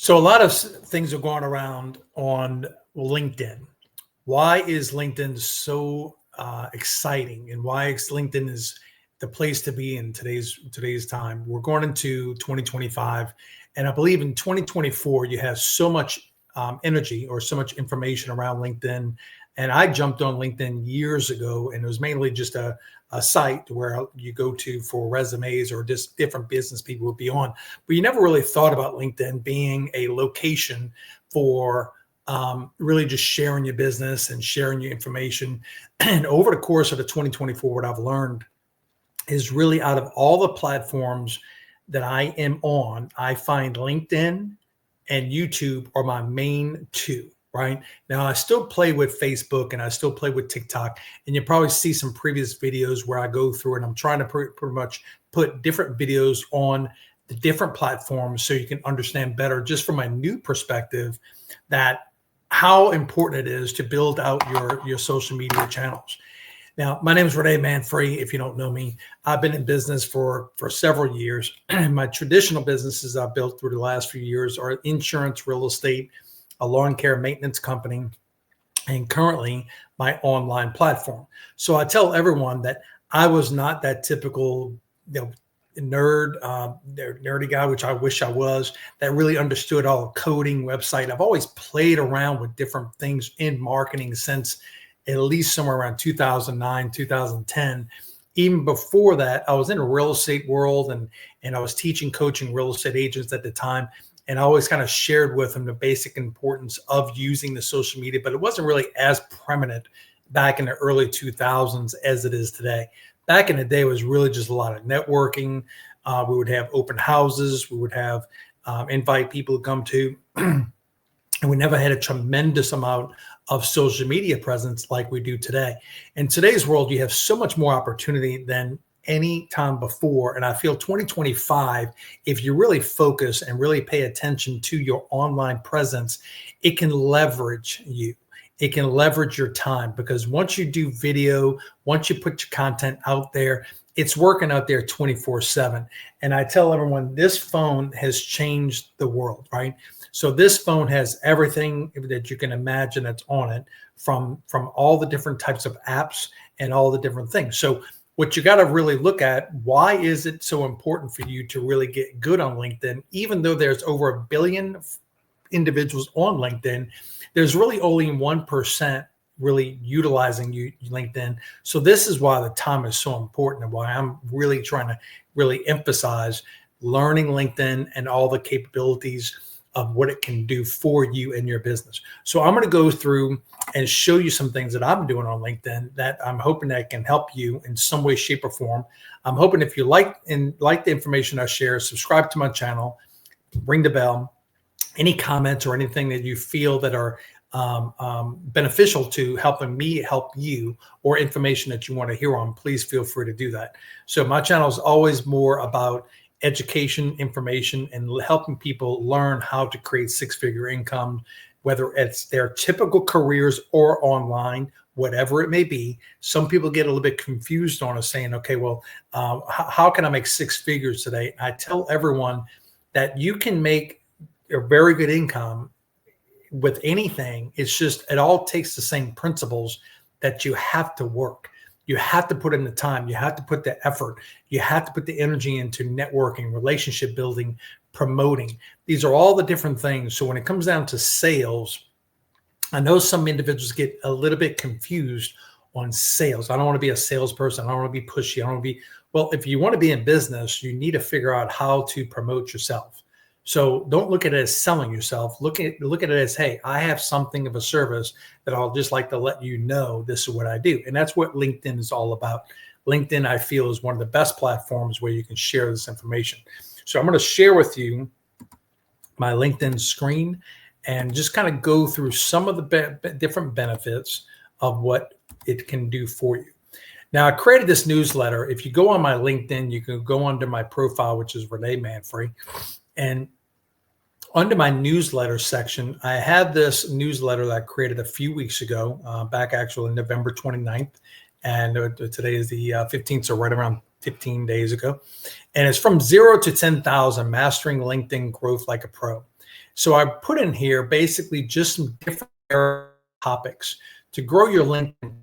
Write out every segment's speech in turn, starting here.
So a lot of things are going around on LinkedIn. Why is LinkedIn so exciting, and why LinkedIn is the place to be in today's time? We're going into 2025, and I believe in 2024 you have so much energy or so much information around LinkedIn. And I jumped on LinkedIn years ago, and it was mainly just a site where you go to for resumes or just different business people would be on. But you never really thought about LinkedIn being a location for really just sharing your business and sharing your information. And over the course of the 2024, what I've learned is really out of all the platforms that I am on, I find LinkedIn and YouTube are my main two. Right now, I still play with Facebook and I still play with TikTok. And you probably see some previous videos where I go through and I'm trying to pretty much put different videos on the different platforms so you can understand better, just from a new perspective, that how important it is to build out your social media channels. Now, my name is Renee Manfree. If you don't know me, I've been in business for several years. My traditional businesses I've built through the last few years are insurance, real estate, a lawn care maintenance company, and currently my online platform. So I tell everyone that I was not that typical, nerdy guy, which I wish I was, that really understood all the coding website. I've always played around with different things in marketing since at least somewhere around 2009, 2010. Even before that, I was in a real estate world, and I was teaching, coaching real estate agents at the time. And I always kind of shared with them the basic importance of using the social media, but it wasn't really as prominent back in the early 2000s as it is today. Back in the day, it was really just a lot of networking. We would have open houses. We would have invite people to come to, and we never had a tremendous amount of social media presence like we do today. In today's world, you have so much more opportunity than any time before. And I feel 2025, if you really focus and really pay attention to your online presence, it can leverage you. It can leverage your time, because once you do video, once you put your content out there, it's working out there 24/7. And I tell everyone, this phone has changed the world, right? So this phone has everything that you can imagine that's on it, from all the different types of apps and all the different things. So what you got to really look at, why is it so important for you to really get good on LinkedIn? Even though there's over 1 billion individuals on LinkedIn, there's really only 1% really utilizing LinkedIn. So this is why the time is so important, and why I'm really trying to really emphasize learning LinkedIn and all the capabilities of what it can do for you and your business. So I'm going to go through and show you some things that I'm doing on LinkedIn that I'm hoping that can help you in some way, shape, or form. I'm hoping if you like the information I share, subscribe to my channel, ring the bell. Any comments or anything that you feel that are beneficial to helping me help you, or information that you want to hear on, please feel free to do that. So my channel is always more about education, information, and helping people learn how to create six-figure income, whether it's their typical careers or online, whatever it may be. Some people get a little bit confused on us, saying, okay, well, how can I make six figures today? I tell everyone that you can make a very good income with anything. It's just, it all takes the same principles, that you have to work. You have to put in the time. You have to put the effort. You have to put the energy into networking, relationship building, promoting. These are all the different things. So when it comes down to sales, I know some individuals get a little bit confused on sales. I don't want to be a salesperson. I don't want to be pushy. I don't want to be, well, if you want to be in business, you need to figure out how to promote yourself. So don't look at it as selling yourself. Look at it as, hey, I have something of a service that I'll just like to let you know this is what I do. And that's what LinkedIn is all about. LinkedIn, I feel, is one of the best platforms where you can share this information. So I'm going to share with you my LinkedIn screen and just kind of go through some of the different benefits of what it can do for you. Now, I created this newsletter. If you go on my LinkedIn, you can go under my profile, which is Renee Manfree. And under my newsletter section, I have this newsletter that I created a few weeks ago, back actually November 29th. And today is the 15th, so right around 15 days ago. And it's from 0 to 10,000, Mastering LinkedIn Growth Like a Pro. So I put in here basically just some different topics to grow your LinkedIn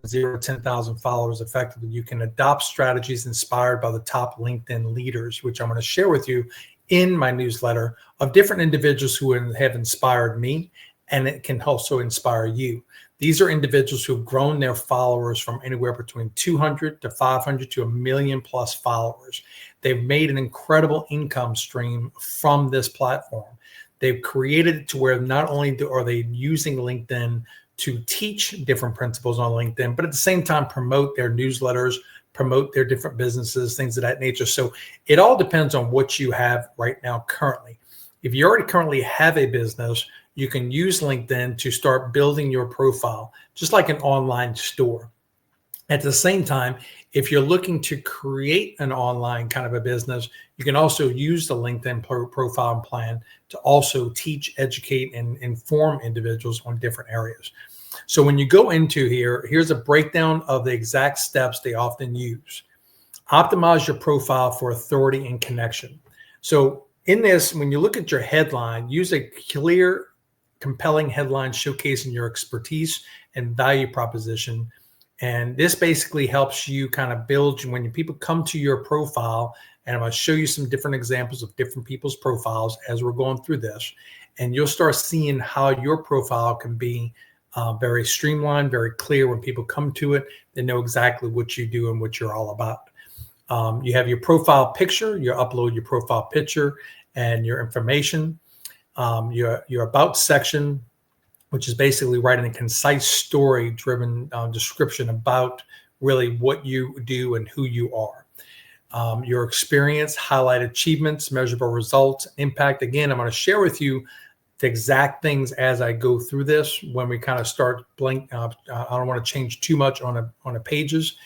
0 to 10,000 followers effectively. You can adopt strategies inspired by the top LinkedIn leaders, which I'm going to share with you in my newsletter, of different individuals who have inspired me, and it can also inspire you. These are individuals who have grown their followers from anywhere between 200 to 500 to 1 million plus followers. They've made an incredible income stream from this platform. They've created it to where not only are they using LinkedIn to teach different principles on LinkedIn, but at the same time promote their newsletters, promote their different businesses, things of that nature. So it all depends on what you have right now currently. If you already currently have a business, you can use LinkedIn to start building your profile, just like an online store. At the same time, if you're looking to create an online kind of a business, you can also use the LinkedIn profile plan to also teach, educate, and inform individuals on different areas. So when you go into here, here's a breakdown of the exact steps they often use. Optimize your profile for authority and connection. So in this, when you look at your headline, use a clear, compelling headline showcasing your expertise and value proposition. And this basically helps you kind of build, when people come to your profile, and I'm going to show you some different examples of different people's profiles as we're going through this, and you'll start seeing how your profile can be very streamlined, very clear. When people come to it, they know exactly what you do and what you're all about. You have your profile picture, you upload your profile picture and your information, your about section, which is basically writing a concise story-driven description about really what you do and who you are. Your experience, highlight achievements, measurable results, impact. Again, I'm going to share with you the exact things as I go through this. When we kind of start I don't want to change too much on the pages,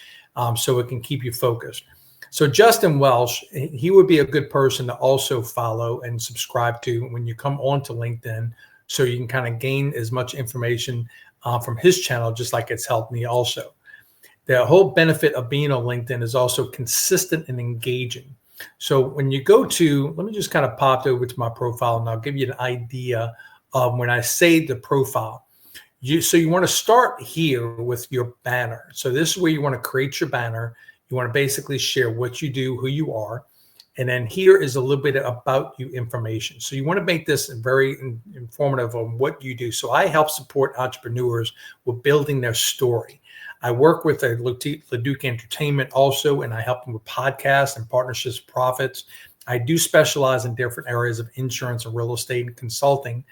so it can keep you focused. So Justin Welsh, he would be a good person to also follow and subscribe to when you come onto LinkedIn, so you can kind of gain as much information from his channel, just like it's helped me also. The whole benefit of being on LinkedIn is also consistent and engaging. So when you go to, let me just kind of pop over to my profile and I'll give you an idea of when I say the profile. So you want to start here with your banner. So this is where you want to create your banner. You want to basically share what you do, who you are. And then here is a little bit about you information. So you want to make this very informative on what you do. So I help support entrepreneurs with building their story. I work with Leduc Entertainment also, and I help them with podcasts and partnerships, profits. I do specialize in different areas of insurance and real estate and consulting.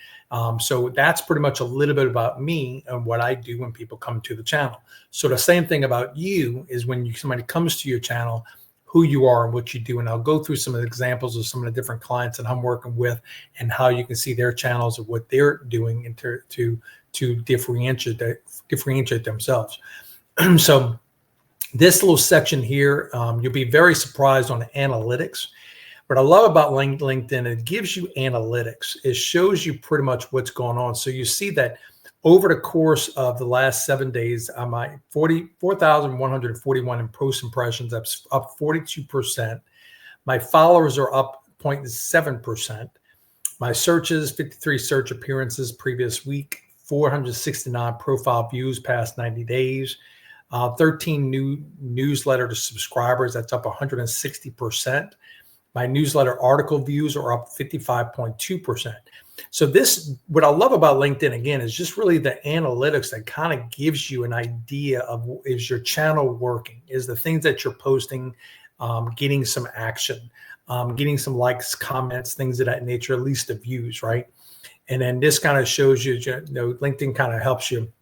So that's pretty much a little bit about me and what I do when people come to the channel. So the same thing about you is when somebody comes to your channel, who you are and what you do. And I'll go through some of the examples of some of the different clients that I'm working with and how you can see their channels of what they're doing to differentiate themselves. So this little section here, you'll be very surprised on the analytics. What I love about LinkedIn, it gives you analytics. It shows you pretty much what's going on. So you see that over the course of the last 7 days, I'm at 4,141 in post impressions. That's up 42%. My followers are up 0.7%. My searches, 53 search appearances previous week, 469 profile views past 90 days. 13 new newsletter to subscribers. That's up 160%. My newsletter article views are up 55.2%. So what I love about LinkedIn, again, is just really the analytics that kind of gives you an idea of, is your channel working? Is the things that you're posting getting some action, getting some likes, comments, things of that nature, at least the views, right? And then this kind of shows you, LinkedIn kind of helps you,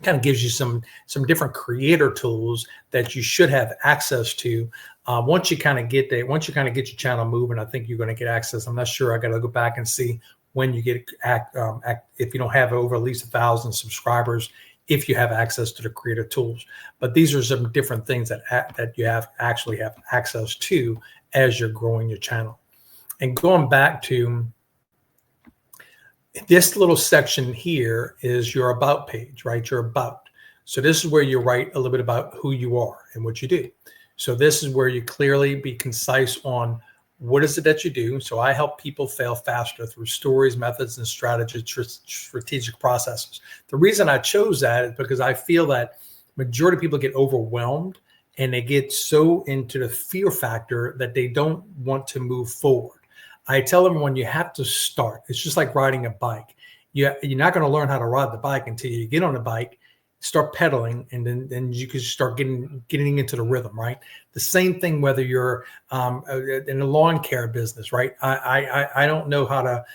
kind of gives you some different creator tools that you should have access to. Once you kind of get your channel moving, I think you're going to get access. I'm not sure. I got to go back and see when you get if you don't have over at least 1,000 subscribers, if you have access to the creator tools. But these are some different things that you actually have access to as you're growing your channel. And going back to this little section here is your about page, right? Your about. So this is where you write a little bit about who you are and what you do. So this is where you clearly be concise on what is it that you do? So I help people fail faster through stories, methods, and strategic processes. The reason I chose that is because I feel that majority of people get overwhelmed and they get so into the fear factor that they don't want to move forward. I tell everyone you have to start. It's just like riding a bike. You're not going to learn how to ride the bike until you get on the bike, start pedaling, and then you can start getting into the rhythm, right? The same thing whether you're in the lawn care business, right? I don't know how to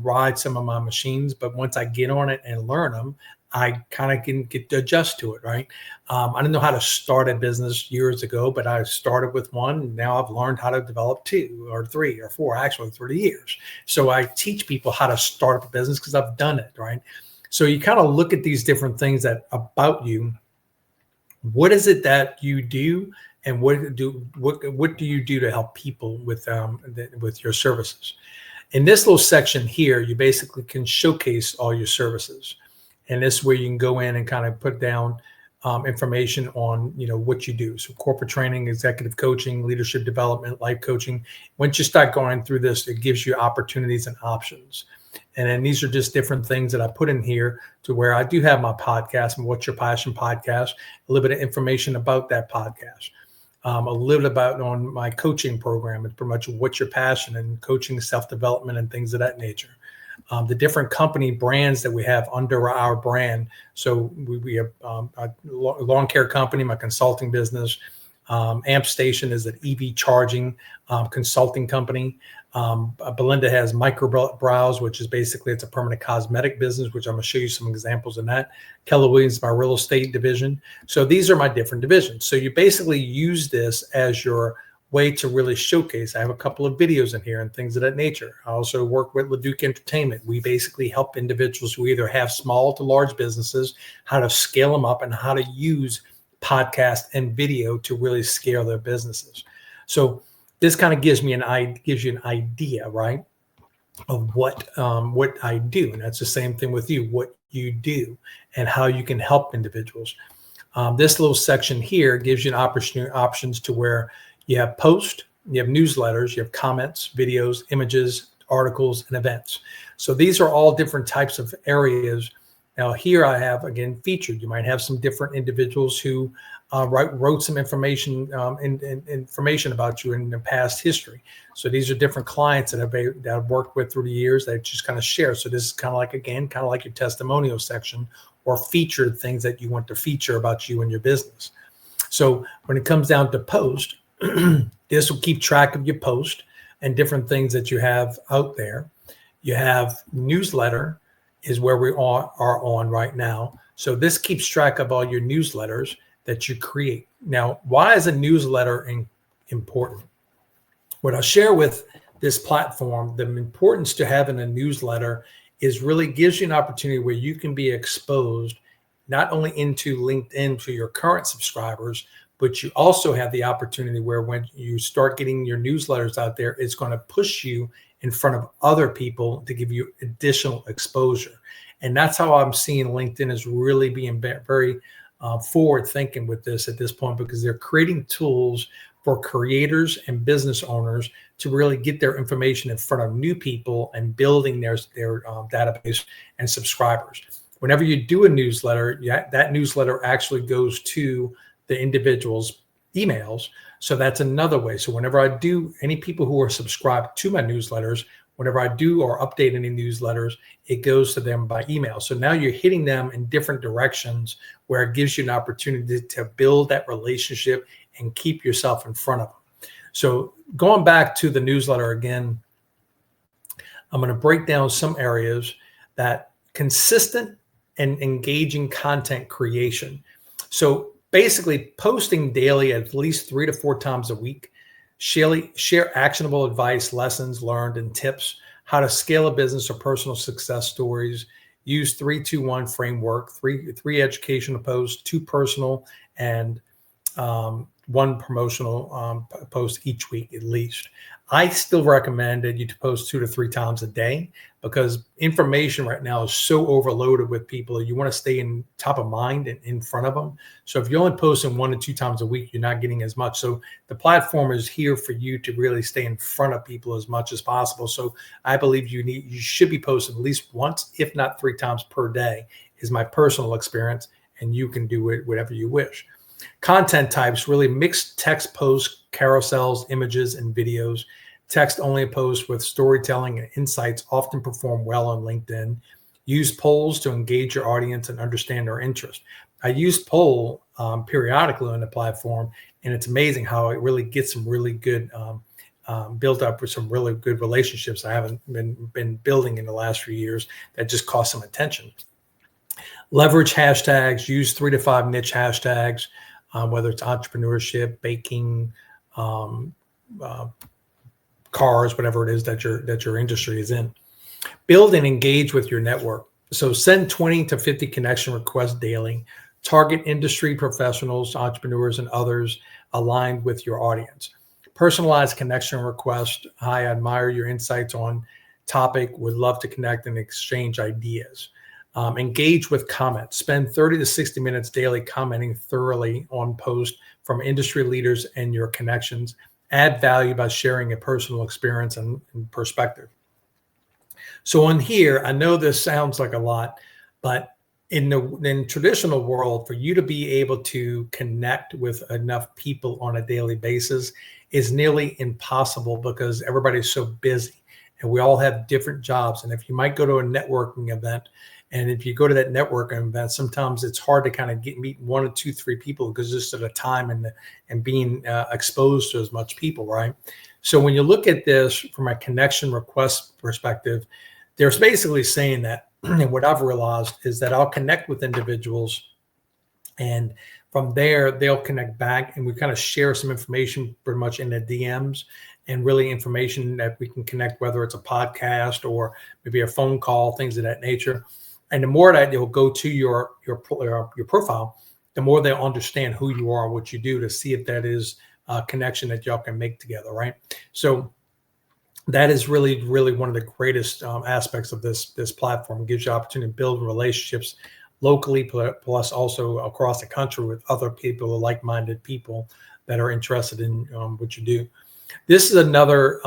ride some of my machines, but once I get on it and learn them, I kind of can get to adjust to it, right? I didn't know how to start a business years ago, but I started with one. And now I've learned how to develop 2 or 3 or 4, actually 30 years. So I teach people how to start up a business because I've done it, right? So you kind of look at these different things that about you. What is it that you do, and what do you do to help people with your services? In this little section here, you basically can showcase all your services. And this is where you can go in and kind of put down information on, what you do. So corporate training, executive coaching, leadership development, life coaching. Once you start going through this, it gives you opportunities and options. And then these are just different things that I put in here to where I do have my podcast and What's Your Passion podcast, a little bit of information about that podcast. A little bit about on my coaching program. It's pretty much what's your passion and coaching, self-development, and things of that nature. The different company brands that we have under our brand. So we have a lawn care company, my consulting business. Amp Station is an EV charging consulting company. Belinda has Microbrows, which is basically it's a permanent cosmetic business, which I'm going to show you some examples in that. Keller Williams, my real estate division. So these are my different divisions. So you basically use this as your way to really showcase. I have a couple of videos in here and things of that nature. I also work with LeDuc Entertainment. We basically help individuals who either have small to large businesses, how to scale them up and how to use podcast and video to really scale their businesses. So this kind of gives you an idea, right, of what I do. And that's the same thing with you, what you do and how you can help individuals. This little section here gives you an options to where you have posts, you have newsletters, you have comments, videos, images, articles, and events. So these are all different types of areas. Now here I have, again, featured. You might have some different individuals who wrote some information information about you in the past history. So these are different clients that I've worked with through the years that just kind of share. So this is kind of like, again, kind of like your testimonial section or featured things that you want to feature about you and your business. So when it comes down to post, this will keep track of your post and different things that you have out there. You have newsletter is where we are on right now. So this keeps track of all your newsletters that you create. Now, why is a newsletter important? What I'll share with this platform, the importance to having a newsletter is really gives you an opportunity where you can be exposed not only into LinkedIn to your current subscribers, but you also have the opportunity where when you start getting your newsletters out there, it's going to push you in front of other people to give you additional exposure. And that's how I'm seeing LinkedIn is really being very forward thinking with this at this point, because they're creating tools for creators and business owners to really get their information in front of new people and building their database and subscribers. Whenever you do a newsletter, that newsletter actually goes to the individual's emails. So that's another way. So whenever I do, any people who are subscribed to my newsletters, whenever I do or update any newsletters, it goes to them by email. So now you're hitting them in different directions where it gives you an opportunity to build that relationship and keep yourself in front of them. So going back to the newsletter again, I'm going to break down some areas that consistent and engaging content creation. So basically posting daily at least 3 to 4 times a week, share actionable advice, lessons learned, and tips, how to scale a business or personal success stories, use 3-2-1 framework, three educational posts, 2 personal, and one promotional post each week at least. I still recommended you to post 2 to 3 times a day because information right now is so overloaded with people. You want to stay in top of mind and in front of them. So if you're only posting 1 to 2 times a week, you're not getting as much. So the platform is here for you to really stay in front of people as much as possible. So I believe you should be posting at least once, if not 3 times per day, is my personal experience, and you can do it whatever you wish. Content types, really mixed text posts, carousels, images, and videos. Text only posts with storytelling and insights often perform well on LinkedIn. Use polls to engage your audience and understand their interest. I use poll periodically on the platform, and it's amazing how it really gets some really good built up with some really good relationships I haven't been building in the last few years that just cost some attention. Leverage hashtags, use 3 to 5 niche hashtags, whether it's entrepreneurship, baking, cars, whatever it is that your industry is in. Build and engage with your network. So send 20 to 50 connection requests daily. Target industry professionals, entrepreneurs, and others aligned with your audience. Personalized connection request. Hi, I admire your insights on topic. Would love to connect and exchange ideas. Engage with comments. Spend 30 to 60 minutes daily commenting thoroughly on posts from industry leaders and your connections. Add value by sharing a personal experience and perspective. So on here, I know this sounds like a lot, but in traditional world, for you to be able to connect with enough people on a daily basis is nearly impossible because everybody's so busy and we all have different jobs. And if you might go to a networking event, and if you go to that networking event, sometimes it's hard to kind of meet 1 or 2, 3 people because just at a time and being exposed to as much people, right? So when you look at this from a connection request perspective, they're basically saying that, and what I've realized is that I'll connect with individuals, and from there they'll connect back, and we kind of share some information pretty much in the DMs, and really information that we can connect, whether it's a podcast or maybe a phone call, things of that nature. And the more that you'll go to your profile, the more they'll understand who you are, what you do, to see if that is a connection that y'all can make together, right? So that is really, really one of the greatest aspects of this platform. It gives you opportunity to build relationships locally, plus also across the country with other people, like-minded people that are interested in what you do. This is another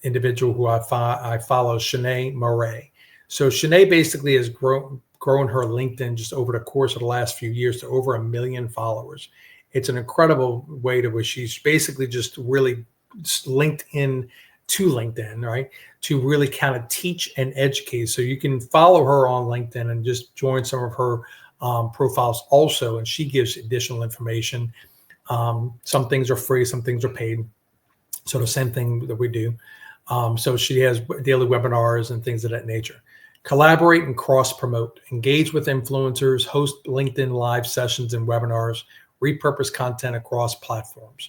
individual who I follow, Shanae Murray. So Shanae basically has grown her LinkedIn just over the course of the last few years to over 1 million followers. It's an incredible way to where she's basically just really linked in to LinkedIn, right? To really kind of teach and educate. So you can follow her on LinkedIn and just join some of her profiles also. And she gives additional information. Some things are free, some things are paid. So the same thing that we do. So she has daily webinars and things of that nature. Collaborate and cross-promote. Engage with influencers, host LinkedIn live sessions and webinars, repurpose content across platforms.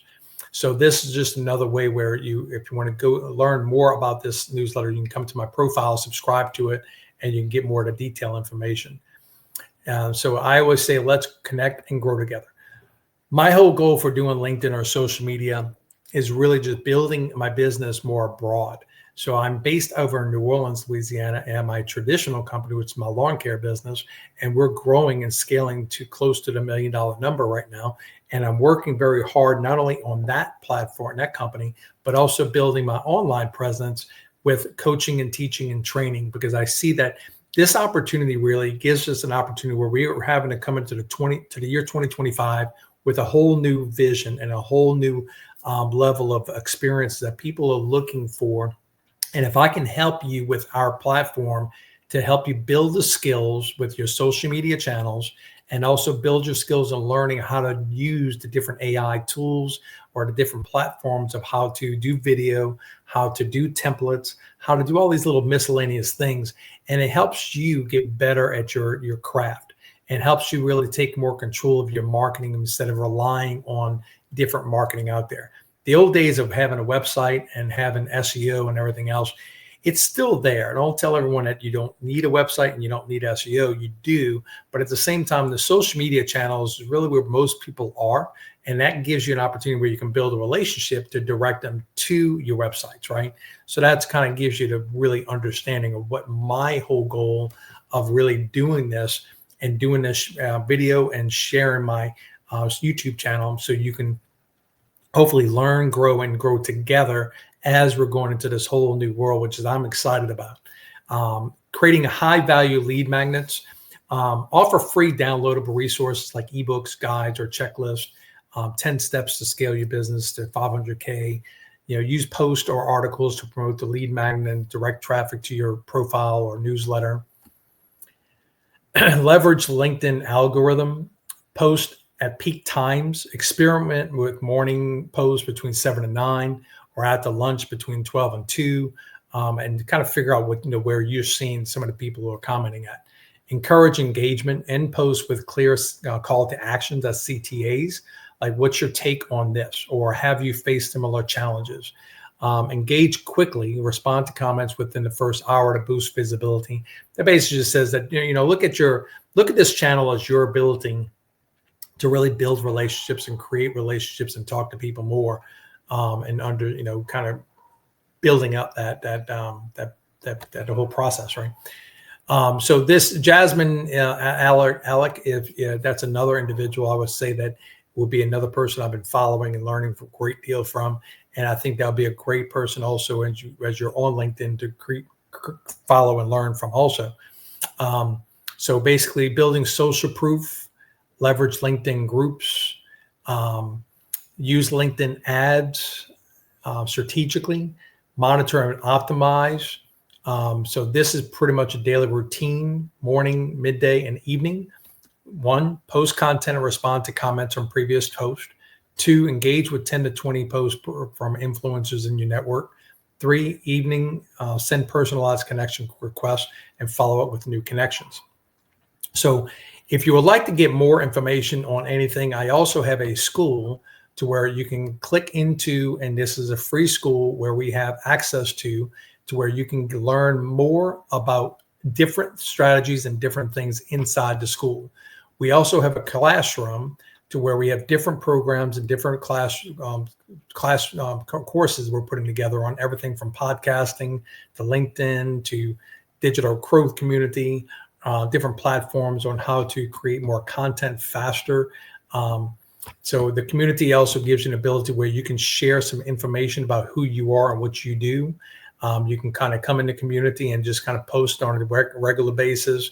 So this is just another way where if you want to go learn more about this newsletter, you can come to my profile, subscribe to it, and you can get more of the detailed information. So I always say, let's connect and grow together. My whole goal for doing LinkedIn or social media is really just building my business more broad. So I'm based over in New Orleans, Louisiana, and my traditional company, which is my lawn care business, and we're growing and scaling to close to the $1 million number right now. And I'm working very hard, not only on that platform, that company, but also building my online presence with coaching and teaching and training, because I see that this opportunity really gives us an opportunity where we are having to come into the year 2025 with a whole new vision and a whole new level of experience that people are looking for. And if I can help you with our platform to help you build the skills with your social media channels, and also build your skills in learning how to use the different AI tools or the different platforms of how to do video, how to do templates, how to do all these little miscellaneous things. And it helps you get better at your craft, and helps you really take more control of your marketing instead of relying on different marketing out there. The old days of having a website and having SEO and everything else, it's still there. Don't tell everyone that you don't need a website and you don't need SEO. You do, but at the same time, the social media channels is really where most people are. And that gives you an opportunity where you can build a relationship to direct them to your websites, right? So that's kind of gives you the really understanding of what my whole goal of really doing this and doing this video and sharing my YouTube channel, so you can hopefully learn, grow, and grow together as we're going into this whole new world, which is I'm excited about. Creating a high-value lead magnets, offer free downloadable resources like ebooks, guides, or checklists. 10 steps to scale your business to 500K. Use posts or articles to promote the lead magnet and direct traffic to your profile or newsletter. Leverage LinkedIn algorithm. Post at peak times. Experiment with morning posts between 7 and 9, or at the lunch between 12 and 2, and kind of figure out where you're seeing some of the people who are commenting at. Encourage engagement and post with clear call to actions, as CTAs. Like, what's your take on this? Or have you faced similar challenges? Engage quickly, respond to comments within the first hour to boost visibility. That basically just says that, look at this channel as your ability to really build relationships and create relationships and talk to people more, and kind of building up that whole process, right? So this Jasmine Alec, if that's another individual, I would say that will be another person I've been following and learning a great deal from. And I think that'll be a great person also as you're on LinkedIn to follow and learn from also. So basically building social proof, leverage LinkedIn groups, use LinkedIn ads strategically, monitor and optimize. So this is pretty much a daily routine, morning, midday, and evening. 1, post content and respond to comments on previous posts. 2, engage with 10 to 20 posts from influencers in your network. 3, evening, send personalized connection requests and follow up with new connections. So if you would like to get more information on anything, I also have a school to where you can click into, and this is a free school where we have access to where you can learn more about different strategies and different things inside the school. We also have a classroom to where we have different programs and different courses we're putting together on everything from podcasting to LinkedIn to digital growth community, different platforms on how to create more content faster. So the community also gives you an ability where you can share some information about who you are and what you do. You can kind of come in the community and just kind of post on a regular basis.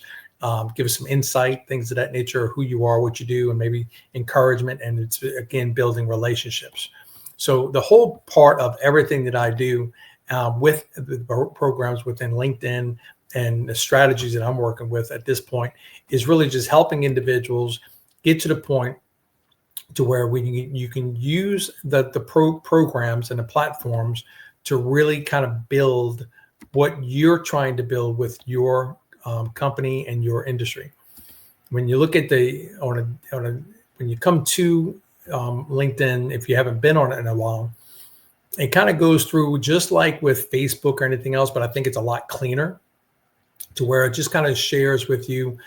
Give us some insight, things of that nature, who you are, what you do, and maybe encouragement. And it's, again, building relationships. So the whole part of everything that I do with the programs within LinkedIn and the strategies that I'm working with at this point is really just helping individuals get to the point to where you can use the programs and the platforms to really kind of build what you're trying to build with your company and your industry. When you look at when you come to LinkedIn, if you haven't been on it in a while, it kind of goes through just like with Facebook or anything else, but I think it's a lot cleaner to where it just kind of shares with you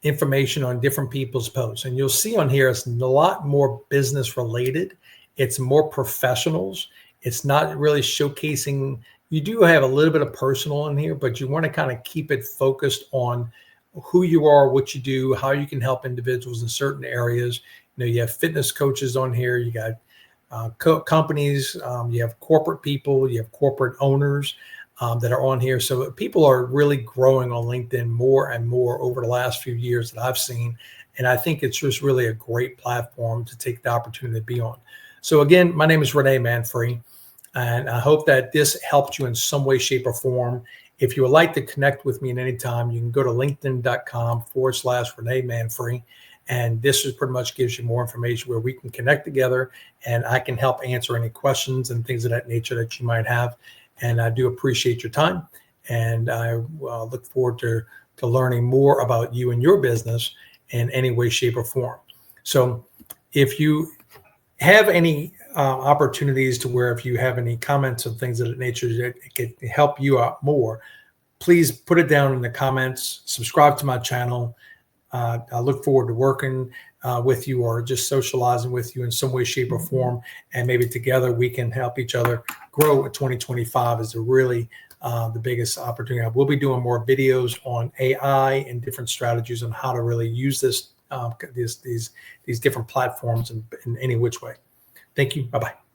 information on different people's posts. And you'll see on here, it's a lot more business related. It's more professionals. It's not really showcasing. You do have a little bit of personal in here, but you want to kind of keep it focused on who you are, what you do, how you can help individuals in certain areas. You have fitness coaches on here. You got companies. You have corporate people. You have corporate owners that are on here. So people are really growing on LinkedIn more and more over the last few years that I've seen. And I think it's just really a great platform to take the opportunity to be on. So again, my name is Renee Manfree. And I hope that this helped you in some way, shape, or form. If you would like to connect with me at any time, you can go to linkedin.com/Renee Manfree. And this is pretty much gives you more information where we can connect together and I can help answer any questions and things of that nature that you might have. And I do appreciate your time. And I look forward to learning more about you and your business in any way, shape, or form. So if you have any opportunities to where if you have any comments and things of that nature that could help you out more, please put it down in the comments. Subscribe to my channel. I look forward to working with you or just socializing with you in some way, shape, or form. And maybe together we can help each other grow. 2025 is really the biggest opportunity. We'll be doing more videos on AI and different strategies on how to really use this these different platforms in any which way. Thank you. Bye-bye.